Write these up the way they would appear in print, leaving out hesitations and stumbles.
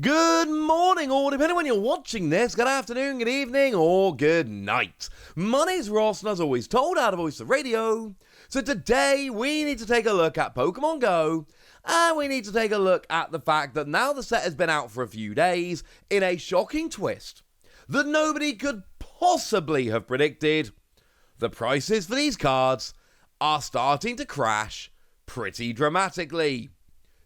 Good morning, or depending on when you're watching this, good afternoon, good evening, or good night. My name's Ross, and as always, told out of Voice of Radio. So today, we need to take a look at Pokémon Go, and we need to take a look at the fact that now the set has been out for a few days, in a shocking twist that nobody could possibly have predicted, the prices for these cards are starting to crash pretty dramatically.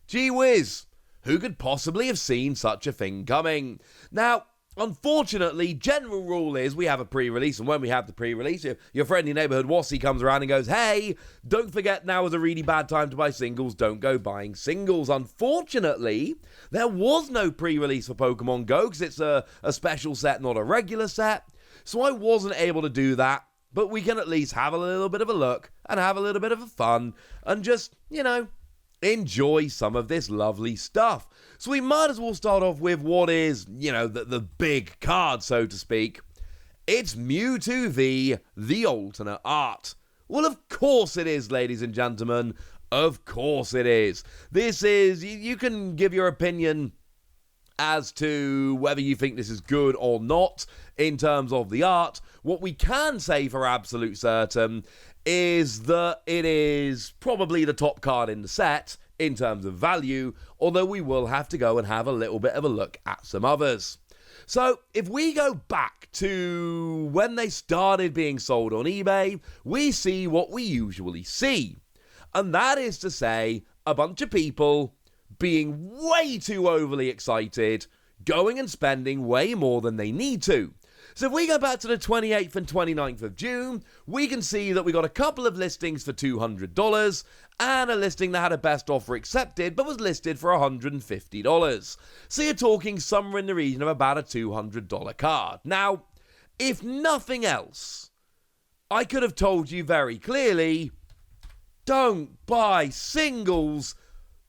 Gee whiz, who could possibly have seen such a thing coming? Now, unfortunately, general rule is we have a pre-release, and when we have the pre-release, your friendly neighborhood Wassy comes around and goes, hey, don't forget now is a really bad time to buy singles, don't go buying singles. Unfortunately, there was no pre-release for Pokemon Go, because it's a special set, not a regular set, so I wasn't able to do that, but we can at least have a little bit of a look, and have a little bit of a fun, and just, enjoy some of this lovely stuff. So we might as well start off with what is, the big card, so to speak. It's Mewtwo V, the alternate art. Well, of course it is, ladies and gentlemen. Of course it is. This is, you can give your opinion as to whether you think this is good or not in terms of the art. What we can say for absolute certain is that it is probably the top card in the set in terms of value, although we will have to go and have a little bit of a look at some others. So if we go back to when they started being sold on eBay, we see what we usually see. And that is to say, a bunch of people being way too overly excited, going and spending way more than they need to. So if we go back to the 28th and 29th of June, we can see that we got a couple of listings for $200 and a listing that had a best offer accepted but was listed for $150. So you're talking somewhere in the region of about a $200 card. Now, if nothing else, I could have told you very clearly, don't buy singles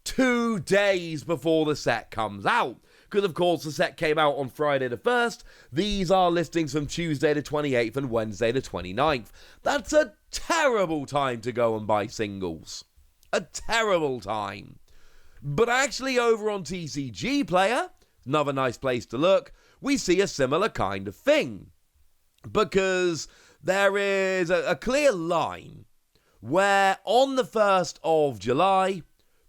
2 days before the set comes out. Because, of course, the set came out on Friday the 1st. These are listings from Tuesday the 28th and Wednesday the 29th. That's a terrible time to go and buy singles. A terrible time. But actually, over on TCG Player, another nice place to look, we see a similar kind of thing. Because there is a clear line where on the 1st of July,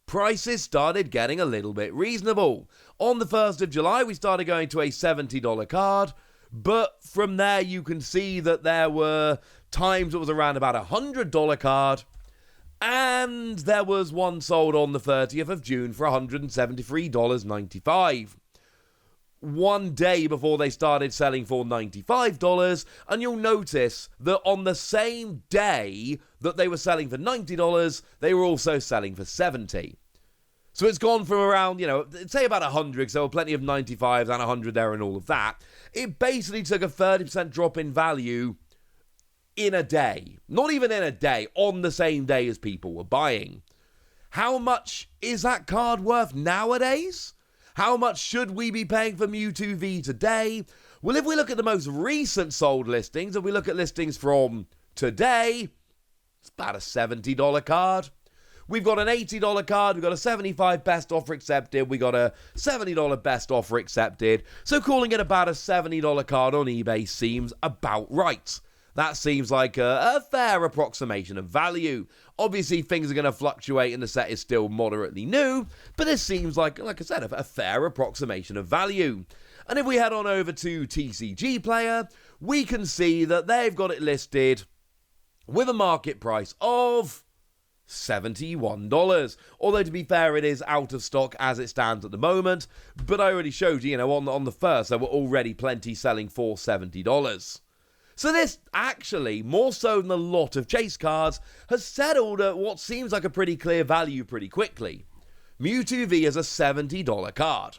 prices started getting a little bit reasonable. On the 1st of July, we started going to a $70 card, but from there you can see that there were times it was around about a $100 card, and there was one sold on the 30th of June for $173.95. One day before they started selling for $95, and you'll notice that on the same day that they were selling for $90, they were also selling for $70. So it's gone from around, say about 100, so plenty of 95s and 100 there and all of that. It basically took a 30% drop in value in a day. Not even in a day, on the same day as people were buying. How much is that card worth nowadays? How much should we be paying for Mewtwo V today? Well, if we look at the most recent sold listings, if we look at listings from today, it's about a $70 card. We've got an $80 card, we've got a $75 best offer accepted, we got a $70 best offer accepted. So calling it about a $70 card on eBay seems about right. That seems like a fair approximation of value. Obviously, things are going to fluctuate and the set is still moderately new, but this seems like I said, a fair approximation of value. And if we head on over to TCG Player, we can see that they've got it listed with a market price of $71. Although, to be fair, it is out of stock as it stands at the moment, but I already showed you, on the 1st, there were already plenty selling for $70. So this actually, more so than a lot of chase cards, has settled at what seems like a pretty clear value pretty quickly. Mewtwo V is a $70 card.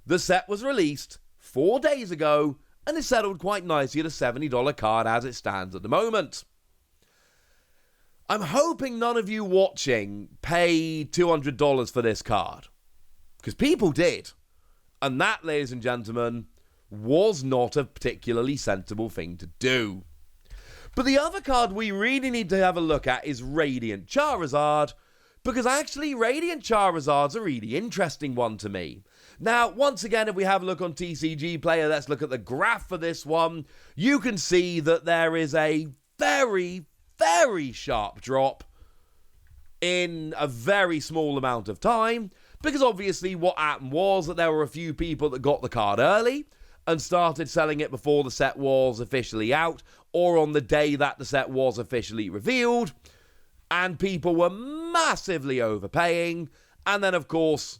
The set was released 4 days ago, and is settled quite nicely at a $70 card as it stands at the moment. I'm hoping none of you watching paid $200 for this card. Because people did. And that, ladies and gentlemen, was not a particularly sensible thing to do. But the other card we really need to have a look at is Radiant Charizard, because actually Radiant Charizard's a really interesting one to me. Now, once again, if we have a look on TCG Player, let's look at the graph for this one. You can see that there is a very, very sharp drop in a very small amount of time, because obviously what happened was that there were a few people that got the card early and started selling it before the set was officially out, or on the day that the set was officially revealed, and people were massively overpaying, and then of course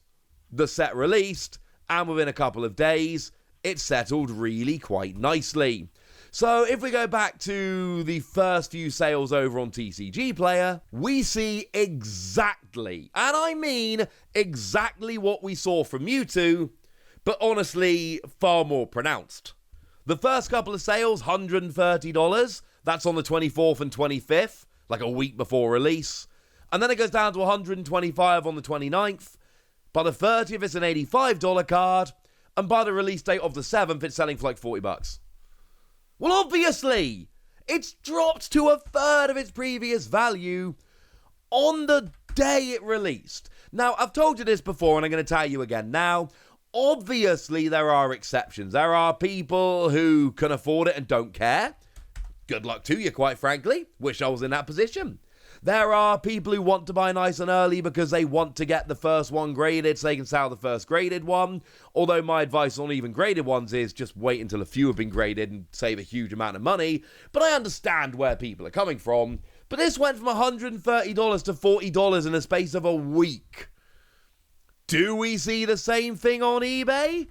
the set released, and within a couple of days it settled really quite nicely. So if we go back to the first few sales over on TCG Player, we see exactly, and I mean exactly what we saw from Mewtwo, but honestly far more pronounced. The first couple of sales, $130, that's on the 24th and 25th, like a week before release. And then it goes down to $125 on the 29th. By the 30th, it's an $85 card. And by the release date of the 7th, it's selling for like $40. Well, obviously, it's dropped to a third of its previous value on the day it released. Now, I've told you this before, and I'm going to tell you again now. Obviously, there are exceptions. There are people who can afford it and don't care. Good luck to you, quite frankly. Wish I was in that position. There are people who want to buy nice and early because they want to get the first one graded so they can sell the first graded one. Although my advice on even graded ones is just wait until a few have been graded and save a huge amount of money. But I understand where people are coming from. But this went from $130 to $40 in the space of a week. Do we see the same thing on eBay?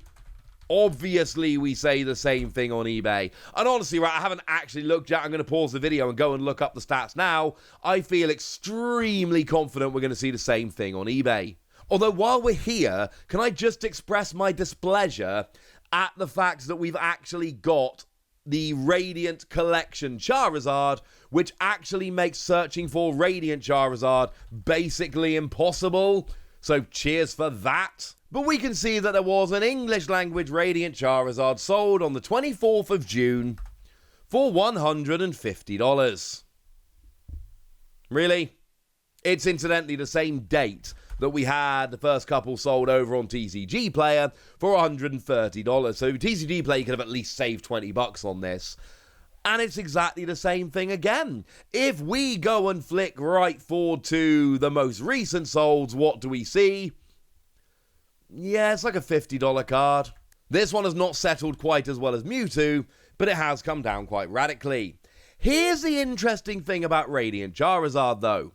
Obviously, we say the same thing on eBay. And honestly, right, I haven't actually looked yet. I'm going to pause the video and go and look up the stats now. I feel extremely confident we're going to see the same thing on eBay. Although, while we're here, can I just express my displeasure at the fact that we've actually got the Radiant Collection Charizard, which actually makes searching for Radiant Charizard basically impossible. So cheers for that. But we can see that there was an English language Radiant Charizard sold on the 24th of June for $150. Really? It's incidentally the same date that we had the first couple sold over on TCG Player for $130. So TCG Player could have at least saved $20 on this. And it's exactly the same thing again. If we go and flick right forward to the most recent solds, what do we see? Yeah, it's like a $50 card. This one has not settled quite as well as Mewtwo, but it has come down quite radically. Here's the interesting thing about Radiant Charizard, though.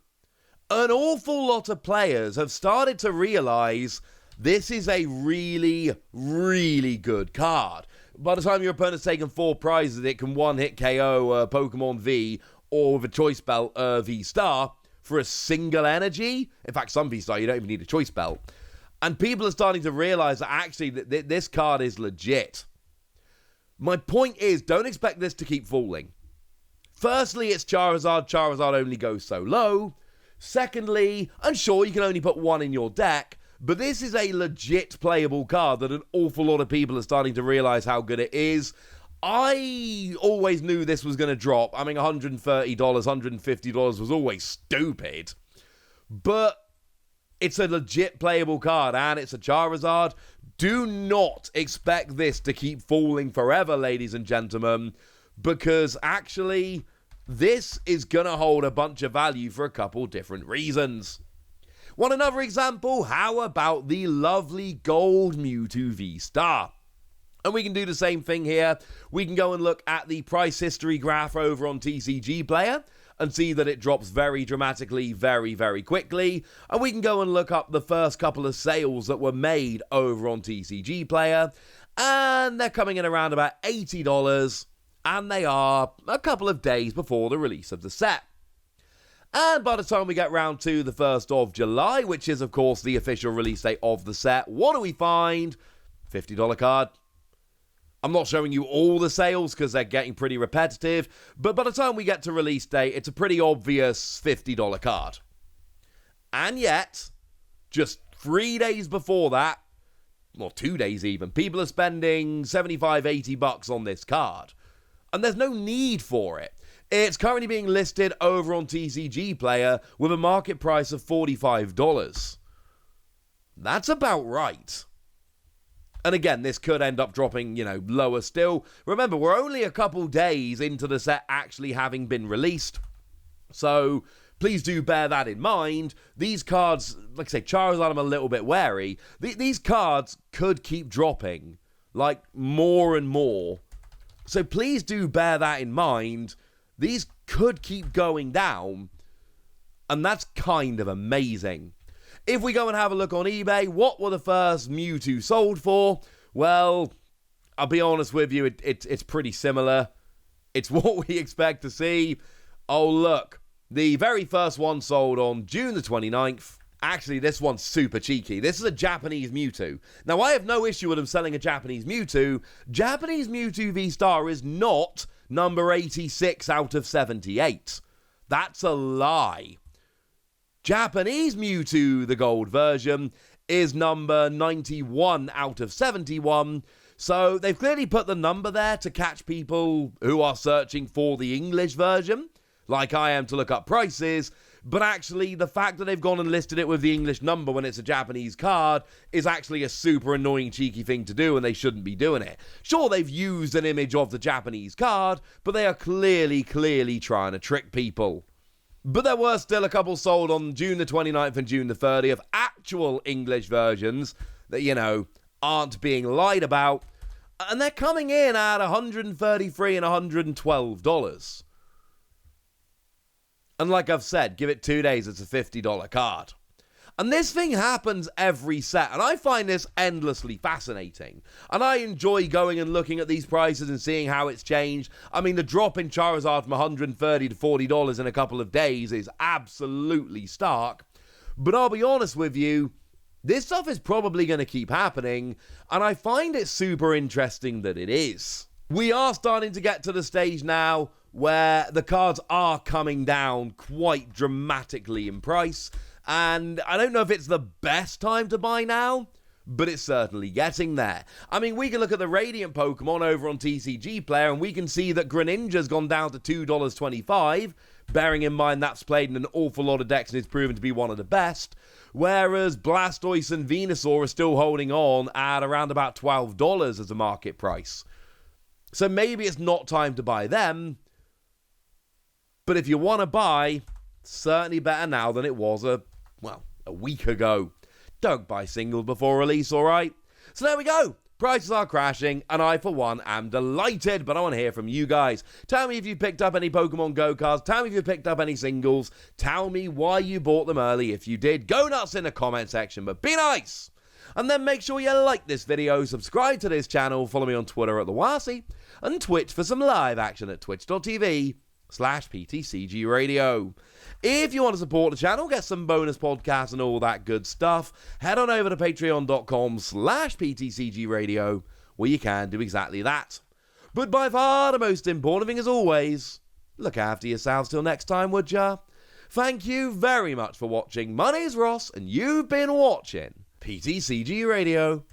An awful lot of players have started to realize this is a really, really good card. By the time your opponent's taken 4 prizes, it can one-hit KO Pokémon V or with a Choice Belt V-Star for a single energy. In fact, some V-Star, you don't even need a Choice Belt. And people are starting to realize that actually this card is legit. My point is, don't expect this to keep falling. Firstly, it's Charizard. Charizard only goes so low. Secondly, and sure, you can only put one in your deck, but this is a legit playable card that an awful lot of people are starting to realize how good it is. I always knew this was going to drop. I mean, $130, $150 was always stupid. But it's a legit playable card, and it's a Charizard. Do not expect this to keep falling forever, ladies and gentlemen, because actually, this is going to hold a bunch of value for a couple different reasons. Want another example? How about the lovely gold Mewtwo V-Star? And we can do the same thing here. We can go and look at the price history graph over on TCG Player and see that it drops very dramatically, very, very quickly. And we can go and look up the first couple of sales that were made over on TCG Player. And they're coming in around about $80. And they are a couple of days before the release of the set. And by the time we get round to the 1st of July, which is, of course, the official release date of the set, what do we find? $50 card. I'm not showing you all the sales because they're getting pretty repetitive, but by the time we get to release date, it's a pretty obvious $50 card. And yet, just 3 days before that, or 2 days even, people are spending $75, $80 on this card. And there's no need for it. It's currently being listed over on TCG Player with a market price of $45. That's about right. And again, this could end up dropping, lower still. Remember, we're only a couple days into the set actually having been released. So please do bear that in mind. These cards, like I say, Charizard, I'm a little bit wary. These cards could keep dropping, like, more and more. So please do bear that in mind. These could keep going down. And that's kind of amazing. If we go and have a look on eBay, what were the first Mewtwo sold for? Well, I'll be honest with you, it's pretty similar. It's what we expect to see. Oh, look. The very first one sold on June the 29th. Actually, this one's super cheeky. This is a Japanese Mewtwo. Now, I have no issue with them selling a Japanese Mewtwo. Japanese Mewtwo V-Star is not number 86 out of 78. That's a lie. Japanese Mewtwo, the gold version, is number 91 out of 71. So they've clearly put the number there to catch people who are searching for the English version, like I am to look up prices. But actually, the fact that they've gone and listed it with the English number when it's a Japanese card is actually a super annoying, cheeky thing to do, and they shouldn't be doing it. Sure, they've used an image of the Japanese card, but they are clearly trying to trick people. But there were still a couple sold on June the 29th and June the 30th, actual English versions that, aren't being lied about. And they're coming in at $133 and $112. And like I've said, give it 2 days, it's a $50 card. And this thing happens every set, and I find this endlessly fascinating. And I enjoy going and looking at these prices and seeing how it's changed. I mean, the drop in Charizard from $130 to $40 in a couple of days is absolutely stark. But I'll be honest with you, this stuff is probably going to keep happening, and I find it super interesting that it is. We are starting to get to the stage now where the cards are coming down quite dramatically in price. And I don't know if it's the best time to buy now, but it's certainly getting there. I mean, we can look at the Radiant Pokemon over on TCG Player, and we can see that Greninja's gone down to $2.25, bearing in mind that's played in an awful lot of decks and is proven to be one of the best, whereas Blastoise and Venusaur are still holding on at around about $12 as a market price. So maybe it's not time to buy them, but if you want to buy, certainly better now than it was a week ago. Don't buy singles before release, alright? So there we go. Prices are crashing, and I, for one, am delighted, but I want to hear from you guys. Tell me if you picked up any Pokemon Go cards. Tell me if you picked up any singles. Tell me why you bought them early if you did. Go nuts in the comment section, but be nice! And then make sure you like this video, subscribe to this channel, follow me on Twitter at TheWasi, and Twitch for some live action at twitch.tv/PTCG Radio. If you want to support the channel, get some bonus podcasts and all that good stuff, head on over to patreon.com/PTCG Radio, where you can do exactly that. But by far the most important thing, as always, look after yourselves till next time, would ya? Thank you very much for watching. My name's Ross, and you've been watching PTCG Radio.